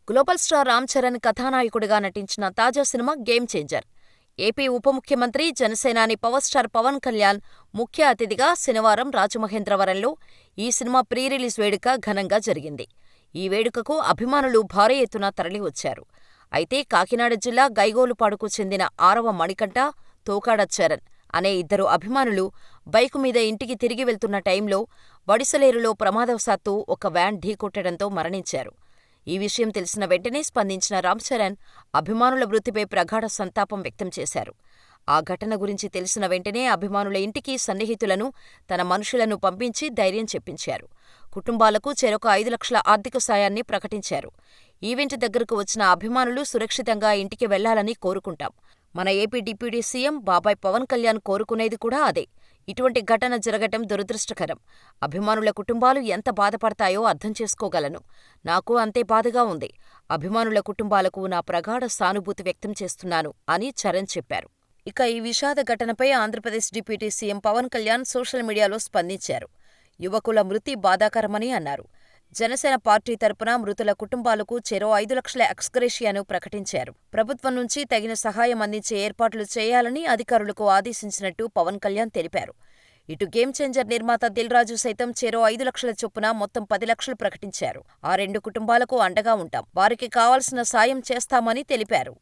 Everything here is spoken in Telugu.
గ్లోబల్ స్టార్ రామ్ చరణ్ కథానాయకుడిగా నటించిన తాజా సినిమా గేమ్ చేంజర్. ఏపీ ఉప ముఖ్యమంత్రి, జనసేనాని పవర్ స్టార్ పవన్ కళ్యాణ్ ముఖ్య అతిథిగా శనివారం రాజమహేంద్రవరంలో ఈ సినిమా ప్రీ రిలీజ్ వేడుక ఘనంగా జరిగింది. ఈ వేడుకకు అభిమానులు భారీ ఎత్తున తరలివచ్చారు. అయితే కాకినాడ జిల్లా గైగోలుపాడుకు చెందిన ఆరవ మణికంఠ, తోకాడ చరణ్ అనే ఇద్దరు అభిమానులు బైకు మీద ఇంటికి తిరిగి వెళ్తున్న టైంలో వడిసలేరులో ప్రమాదవశాత్తు ఒక వ్యాన్ ఢీకొట్టడంతో మరణించారు. ఈ విషయం తెలిసిన వెంటనే స్పందించిన రామ్ చరణ్ అభిమానుల మృతిపై ప్రగాఢ సంతాపం వ్యక్తం చేశారు. ఆ ఘటన గురించి తెలిసిన వెంటనే అభిమానుల ఇంటికి సన్నిహితులను, తన మనుషులను పంపించి ధైర్యం చెప్పించారు. కుటుంబాలకు చెరొక 5 లక్షల ఆర్థిక సాయాన్ని ప్రకటించారు. ఈవెంట్ దగ్గరకు వచ్చిన అభిమానులు సురక్షితంగా ఇంటికి వెళ్లాలని కోరుకుంటాం. మన ఏపీ డిప్యూటీ సీఎం బాబాయ్ పవన్ కళ్యాణ్ కోరుకునేది కూడా అదే. ఇటువంటి ఘటన జరగటం దురదృష్టకరం. అభిమానుల కుటుంబాలు ఎంత బాధపడతాయో అర్థం చేసుకోగలను. నాకు అంతే బాధగా ఉంది. అభిమానుల కుటుంబాలకు నా ప్రగాఢ సానుభూతి వ్యక్తం చేస్తున్నాను అని చరణ్ చెప్పారు. ఇక ఈ విషాద ఘటనపై Andhra Pradesh deputy CM Pawan Kalyan social మీడియాలో స్పందించారు. యువకుల మృతి బాధాకరమని అన్నారు. జనసేన పార్టీ తరపున మృతుల కుటుంబాలకు చెరో 5 లక్షల ఎక్స్‌గ్రేషియాను ప్రకటించారు. ప్రభుత్వం నుంచి తగిన సహాయం అందించే ఏర్పాట్లు చేయాలని అధికారులకు ఆదేశించినట్టు పవన్ కళ్యాణ్ తెలిపారు. ఇటు గేమ్ చేంజర్ నిర్మాత దిల్ రాజు సైతం చెరో 5 లక్షల చొప్పున మొత్తం 10 లక్షలు ప్రకటించారు. ఆ రెండు కుటుంబాలకు అండగా ఉంటాం. వారికి కావాల్సిన సాయం చేస్తామని తెలిపారు.